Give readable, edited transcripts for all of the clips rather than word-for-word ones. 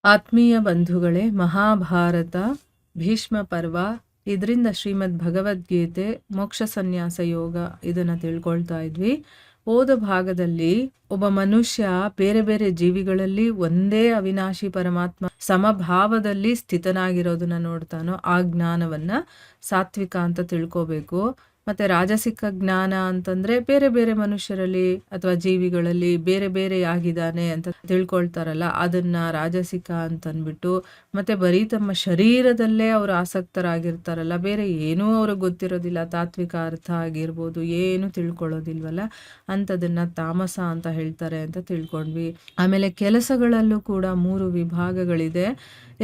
ಆತ್ಮೀಯ ಬಂಧುಗಳೇ, ಮಹಾಭಾರತ ಭೀಷ್ಮ ಪರ್ವ ಇದರಿಂದ ಶ್ರೀಮದ್ ಭಗವದ್ಗೀತೆ ಮೋಕ್ಷ ಸನ್ಯಾಸ ಯೋಗ ಇದನ್ನು ತಿಳ್ಕೊಳ್ತಾ ಇದ್ವಿ. ಹೋದ ಭಾಗದಲ್ಲಿ ಒಬ್ಬ ಮನುಷ್ಯ ಬೇರೆ ಬೇರೆ ಜೀವಿಗಳಲ್ಲಿ ಒಂದೇ ಅವಿನಾಶಿ ಪರಮಾತ್ಮ ಸಮಭಾವದಲ್ಲಿ ಸ್ಥಿತನಾಗಿರೋದನ್ನ ನೋಡ್ತಾನೋ ಆ ಜ್ಞಾನವನ್ನ ಸಾತ್ವಿಕ ಅಂತ ತಿಳ್ಕೋಬೇಕು. ಮತ್ತೆ ರಾಜಸಿಕ ಜ್ಞಾನ ಅಂತಂದ್ರೆ ಬೇರೆ ಬೇರೆ ಮನುಷ್ಯರಲ್ಲಿ ಅಥವಾ ಜೀವಿಗಳಲ್ಲಿ ಬೇರೆ ಬೇರೆ ಆಗಿದ್ದಾನೆ ಅಂತ ತಿಳ್ಕೊಳ್ತಾರಲ್ಲ, ಅದನ್ನ ರಾಜಸಿಕ ಅಂತನ್ಬಿಟ್ಟು, ಮತ್ತೆ ಬರೀ ತಮ್ಮ ಶರೀರದಲ್ಲೇ ಅವರು ಆಸಕ್ತರಾಗಿರ್ತಾರಲ್ಲ, ಬೇರೆ ಏನೂ ಅವ್ರಿಗೆ ಗೊತ್ತಿರೋದಿಲ್ಲ, ತಾತ್ವಿಕ ಅರ್ಥ ಆಗಿರ್ಬೋದು, ಏನು ತಿಳ್ಕೊಳ್ಳೋದಿಲ್ವಲ್ಲ, ಅಂಥದನ್ನ ತಾಮಸ ಅಂತ ಹೇಳ್ತಾರೆ ಅಂತ ತಿಳ್ಕೊಂಡ್ವಿ. ಆಮೇಲೆ ಕೆಲಸಗಳಲ್ಲೂ ಕೂಡ 3 ವಿಭಾಗಗಳಿದೆ.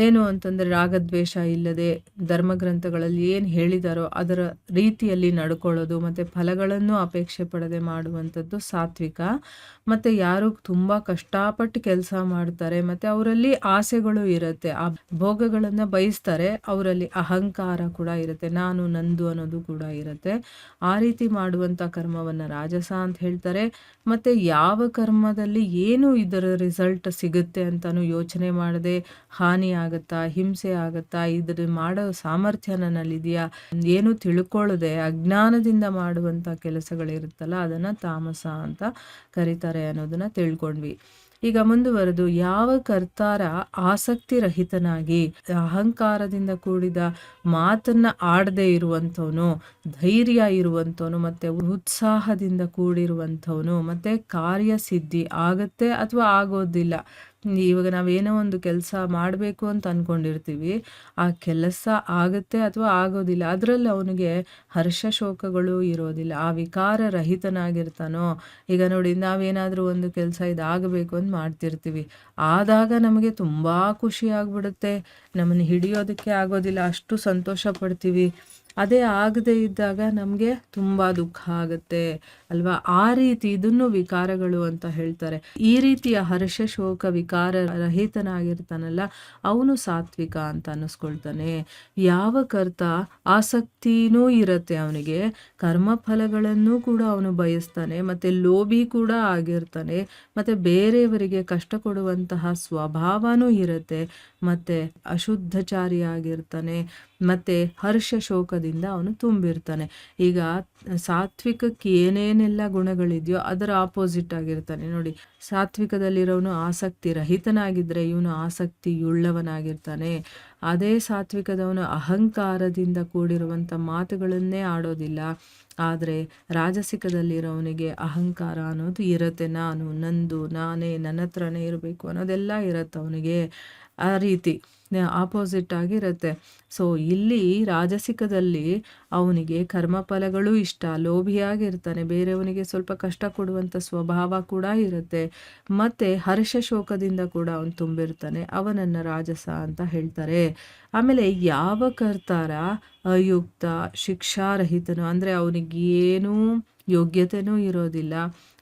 ಏನು ಅಂತಂದ್ರೆ ರಾಗದ್ವೇಷ ಇಲ್ಲದೆ ಧರ್ಮಗ್ರಂಥಗಳಲ್ಲಿ ಏನು ಹೇಳಿದಾರೋ ಅದರ ರೀತಿಯಲ್ಲಿ ನಡ್ಕೊಳ್ಳೋದು, ಮತ್ತೆ ಫಲಗಳನ್ನು ಅಪೇಕ್ಷೆ ಪಡದೆ ಮಾಡುವಂಥದ್ದು ಸಾತ್ವಿಕ. ಮತ್ತೆ ಯಾರು ತುಂಬಾ ಕಷ್ಟಪಟ್ಟು ಕೆಲಸ ಮಾಡ್ತಾರೆ, ಮತ್ತೆ ಅವರಲ್ಲಿ ಆಸೆಗಳು ಇರುತ್ತೆ, ಆ ಭೋಗಗಳನ್ನ ಬಯಸ್ತಾರೆ, ಅವರಲ್ಲಿ ಅಹಂಕಾರ ಕೂಡ ಇರುತ್ತೆ, ನಾನು ನಂದು ಅನ್ನೋದು ಕೂಡ ಇರುತ್ತೆ. ಆ ರೀತಿ ಮಾಡುವಂಥ ಕರ್ಮವನ್ನ ರಾಜಸ ಅಂತ ಹೇಳ್ತಾರೆ. ಮತ್ತೆ ಯಾವ ಕರ್ಮದಲ್ಲಿ ಏನು ಇದರ ರಿಸಲ್ಟ್ ಸಿಗುತ್ತೆ ಅಂತಾನು ಯೋಚನೆ ಮಾಡದೆ ಹಾನಿ ಆಗುತ್ತಾ, ಹಿಂಸೆ ಆಗುತ್ತಾ, ಇದ್ರ ಮಾಡೋ ಸಾಮರ್ಥ್ಯ ನನ್ನಲ್ಲಿದೆಯಾ ಏನು ತಿಳ್ಕೊಳ್ಳದೆ ಅಜ್ಞಾನದಿಂದ ಮಾಡುವಂಥ ಕೆಲಸಗಳಿರುತ್ತಲ್ಲ, ಅದನ್ನ ತಾಮಸ ಅಂತ ಕರೀತಾರೆ ಅನ್ನೋದನ್ನ ತಿಳ್ಕೊಂಡ್ವಿ. ಈಗ ಮುಂದುವರೆದು, ಯಾವ ಕರ್ತಾರ ಆಸಕ್ತಿ ರಹಿತನಾಗಿ ಅಹಂಕಾರದಿಂದ ಕೂಡಿದ ಮಾತನ್ನ ಆಡದೆ ಇರುವಂಥವನು, ಧೈರ್ಯ ಇರುವಂಥವನು, ಮತ್ತೆ ಉತ್ಸಾಹದಿಂದ ಕೂಡಿರುವಂಥವನು, ಮತ್ತೆ ಕಾರ್ಯಸಿದ್ಧಿ ಆಗತ್ತೆ ಅಥವಾ ಆಗೋದಿಲ್ಲ. ಇವಾಗ ನಾವೇನೋ ಒಂದು ಕೆಲಸ ಮಾಡಬೇಕು ಅಂತ ಅನ್ಕೊಂಡಿರ್ತೀವಿ, ಆ ಕೆಲಸ ಆಗುತ್ತೆ ಅಥವಾ ಆಗೋದಿಲ್ಲ, ಅದರಲ್ಲಿ ಅವನಿಗೆ ಹರ್ಷ ಶೋಕಗಳು ಇರೋದಿಲ್ಲ, ಆ ವಿಕಾರ ರಹಿತನಾಗಿರ್ತಾನೋ. ಈಗ ನೋಡಿ, ನಾವೇನಾದರೂ ಒಂದು ಕೆಲಸ ಇದಾಗಬೇಕು ಅಂತ ಮಾಡ್ತಿರ್ತೀವಿ, ಆದಾಗ ನಮಗೆ ತುಂಬಾ ಖುಷಿ ಆಗ್ಬಿಡುತ್ತೆ, ನಮ್ಮನ್ನು ಹಿಡಿಯೋದಕ್ಕೆ ಆಗೋದಿಲ್ಲ, ಅಷ್ಟು ಸಂತೋಷ ಪಡ್ತೀವಿ. ಅದೇ ಆಗದೆ ಇದ್ದಾಗ ನಮಗೆ ತುಂಬ ದುಃಖ ಆಗುತ್ತೆ ಅಲ್ವಾ. ಆ ರೀತಿ ಇದನ್ನು ವಿಕಾರಗಳು ಅಂತ ಹೇಳ್ತಾರೆ. ಈ ರೀತಿಯ ಹರ್ಷ ಶೋಕ ವಿಕಾರ ರಹಿತನಾಗಿರ್ತಾನಲ್ಲ, ಅವನು ಸಾತ್ವಿಕ ಅಂತ ಅನ್ನಿಸ್ಕೊಳ್ತಾನೆ. ಯಾವ ಕರ್ತ ಆಸಕ್ತಿನೂ ಇರುತ್ತೆ ಅವನಿಗೆ, ಕರ್ಮಫಲಗಳನ್ನು ಕೂಡ ಅವನು ಬಯಸ್ತಾನೆ, ಮತ್ತೆ ಲೋಭಿ ಕೂಡ ಆಗಿರ್ತಾನೆ, ಮತ್ತೆ ಬೇರೆಯವರಿಗೆ ಕಷ್ಟ ಕೊಡುವಂತಹ ಸ್ವಭಾವನೂ ಇರುತ್ತೆ, ಮತ್ತೆ ಅಶುದ್ಧಚಾರಿ ಆಗಿರ್ತಾನೆ, ಮತ್ತೆ ಹರ್ಷ ಶೋಕದಿಂದ ಅವನು ತುಂಬಿರ್ತಾನೆ. ಈಗ ಸಾತ್ವಿಕಕ್ಕೆ ಏನೇನೆಲ್ಲ ಗುಣಗಳಿದೆಯೋ ಅದರ ಆಪೋಸಿಟ್ ಆಗಿರ್ತಾನೆ ನೋಡಿ. ಸಾತ್ವಿಕದಲ್ಲಿರೋನು ಆಸಕ್ತಿ ರಹಿತನಾಗಿದ್ರೆ ಇವನು ಆಸಕ್ತಿಯುಳ್ಳವನಾಗಿರ್ತಾನೆ. ಅದೇ ಸಾತ್ವಿಕದವನು ಅಹಂಕಾರದಿಂದ ಕೂಡಿರುವಂಥ ಮಾತುಗಳನ್ನೇ ಆಡೋದಿಲ್ಲ. ಆದರೆ ರಾಜಸಿಕದಲ್ಲಿರೋವನಿಗೆ ಅಹಂಕಾರ ಅನ್ನೋದು ಇರುತ್ತೆ, ನಾನು ನಂದು ನಾನೇ ನನ್ನ ಹತ್ರನೇ ಇರಬೇಕು ಅನ್ನೋದೆಲ್ಲ ಇರುತ್ತೆ ಅವನಿಗೆ. ಆ ರೀತಿ ಆಪೋಸಿಟ್ ಆಗಿರುತ್ತೆ. ಸೊ ಇಲ್ಲಿ ರಾಜಸಿಕದಲ್ಲಿ ಅವನಿಗೆ ಕರ್ಮಫಲಗಳು ಇಷ್ಟ, ಲೋಭಿಯಾಗಿರ್ತಾನೆ, ಬೇರೆಯವನಿಗೆ ಸ್ವಲ್ಪ ಕಷ್ಟ ಕೊಡುವಂಥ ಸ್ವಭಾವ ಕೂಡ ಇರುತ್ತೆ, ಮತ್ತೆ ಹರ್ಷ ಶೋಕದಿಂದ ಕೂಡ ಅವನು ತುಂಬಿರ್ತಾನೆ, ಅವನನ್ನು ರಾಜಸ ಅಂತ ಹೇಳ್ತಾರೆ. ಆಮೇಲೆ ಯಾವ ಕರ್ತಾರ ಅಯುಕ್ತ ಶಿಕ್ಷಾರಹಿತನು ಅಂದರೆ ಅವನಿಗೇನೂ ಯೋಗ್ಯತೆನೂ ಇರೋದಿಲ್ಲ,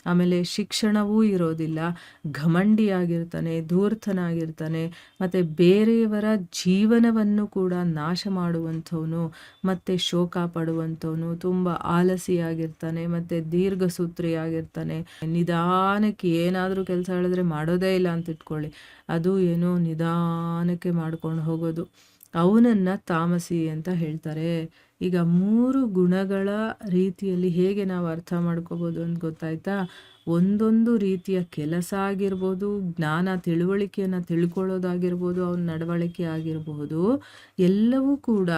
ಆಮೇಲೆ ಶಿಕ್ಷಣವೂ ಇರೋದಿಲ್ಲ, ಘಮಂಡಿಯಾಗಿರ್ತಾನೆ, ಧೂರ್ತನಾಗಿರ್ತಾನೆ, ಮತ್ತು ಬೇರೆಯವರ ಜೀವನವನ್ನು ಕೂಡ ನಾಶ ಮಾಡುವಂಥವನು, ಮತ್ತು ಶೋಕ ಪಡುವಂಥವನು, ತುಂಬ ಆಲಸಿಯಾಗಿರ್ತಾನೆ, ಮತ್ತು ದೀರ್ಘಸೂತ್ರಿಯಾಗಿರ್ತಾನೆ. ನಿಧಾನಕ್ಕೆ ಏನಾದರೂ ಕೆಲಸ ಹೇಳಿದ್ರೆ ಮಾಡೋದೇ ಇಲ್ಲ ಅಂತ ಇಟ್ಕೊಳ್ಳಿ, ಅದು ಏನೋ ನಿಧಾನಕ್ಕೆ ಮಾಡ್ಕೊಂಡು ಹೋಗೋದು, ಅವನನ್ನು ತಾಮಸಿ ಅಂತ ಹೇಳ್ತಾರೆ. ಈಗ 3 ಗುಣಗಳ ರೀತಿಯಲ್ಲಿ ಹೇಗೆ ನಾವು ಅರ್ಥ ಮಾಡ್ಕೋಬೋದು ಅಂತ ಗೊತ್ತಾಯ್ತಾ. ಒಂದೊಂದು ರೀತಿಯ ಕೆಲಸ ಆಗಿರ್ಬೋದು, ಜ್ಞಾನ ತಿಳುವಳಿಕೆಯನ್ನು ತಿಳ್ಕೊಳ್ಳೋದಾಗಿರ್ಬೋದು, ಅವನ ನಡವಳಿಕೆ ಆಗಿರಬಹುದು, ಎಲ್ಲವೂ ಕೂಡ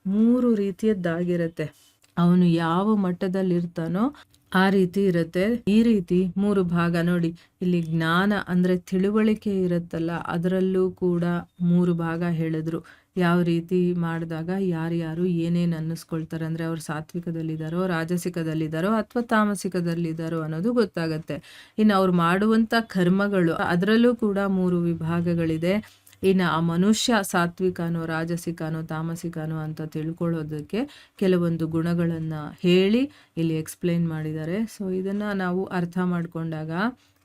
3 ರೀತಿಯದ್ದಾಗಿರುತ್ತೆ. ಅವನು ಯಾವ ಮಟ್ಟದಲ್ಲಿರ್ತಾನೋ ಆ ರೀತಿ ಇರುತ್ತೆ. ಈ ರೀತಿ 3 ಭಾಗ ನೋಡಿ, ಇಲ್ಲಿ ಜ್ಞಾನ ಅಂದರೆ ತಿಳುವಳಿಕೆ ಇರುತ್ತಲ್ಲ, ಅದರಲ್ಲೂ ಕೂಡ 3 ಭಾಗ ಹೇಳಿದ್ರು. ಯಾವ ರೀತಿ ಮಾಡಿದಾಗ ಯಾರ್ಯಾರು ಏನೇನು ಅನ್ನಿಸ್ಕೊಳ್ತಾರೆ ಅಂದರೆ ಅವ್ರು ಸಾತ್ವಿಕದಲ್ಲಿದ್ದಾರೋ, ರಾಜಸಿಕದಲ್ಲಿದ್ದಾರೋ ಅಥವಾ ತಾಮಸಿಕದಲ್ಲಿದ್ದಾರೋ ಅನ್ನೋದು ಗೊತ್ತಾಗತ್ತೆ. ಇನ್ನು ಅವ್ರು ಮಾಡುವಂಥ ಕರ್ಮಗಳು ಅದರಲ್ಲೂ ಕೂಡ 3 ವಿಭಾಗಗಳಿದೆ. ಇನ್ನು ಆ ಮನುಷ್ಯ ಸಾತ್ವಿಕನೋ ರಾಜಸಿಕನೋ ತಾಮಸಿಕನೋ ಅಂತ ತಿಳ್ಕೊಳ್ಳೋದಕ್ಕೆ ಕೆಲವೊಂದು ಗುಣಗಳನ್ನು ಹೇಳಿ ಇಲ್ಲಿ ಎಕ್ಸ್ಪ್ಲೇನ್ ಮಾಡಿದ್ದಾರೆ. ಸೊ ಇದನ್ನು ನಾವು ಅರ್ಥ ಮಾಡಿಕೊಂಡಾಗ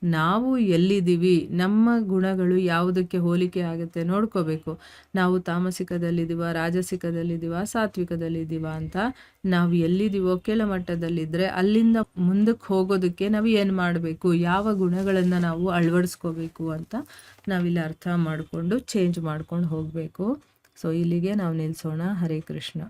ನಾವು ಎಲ್ಲಿದ್ದೀವಿ, ನಮ್ಮ ಗುಣಗಳು ಯಾವುದಕ್ಕೆ ಹೋಲಿಕೆ ಆಗುತ್ತೆ ನೋಡ್ಕೋಬೇಕು. ನಾವು ತಾಮಸಿಕದಲ್ಲಿದ್ದೀವ, ರಾಜಸಿಕದಲ್ಲಿದ್ದೀವ, ಸಾತ್ವಿಕದಲ್ಲಿದ್ದೀವ ಅಂತ. ನಾವು ಎಲ್ಲಿದ್ದೀವೋ ಕೆಳಮಟ್ಟದಲ್ಲಿದ್ದರೆ ಅಲ್ಲಿಂದ ಮುಂದಕ್ಕೆ ಹೋಗೋದಕ್ಕೆ ನಾವು ಏನು ಮಾಡಬೇಕು, ಯಾವ ಗುಣಗಳನ್ನು ನಾವು ಅಳವಡಿಸ್ಕೋಬೇಕು ಅಂತ ನಾವಿಲ್ಲಿ ಅರ್ಥ ಮಾಡಿಕೊಂಡು ಚೇಂಜ್ ಮಾಡ್ಕೊಂಡು ಹೋಗಬೇಕು. ಸೊ ಇಲ್ಲಿಗೆ ನಾವು ನಿಲ್ಲಿಸೋಣ. ಹರೇ ಕೃಷ್ಣ.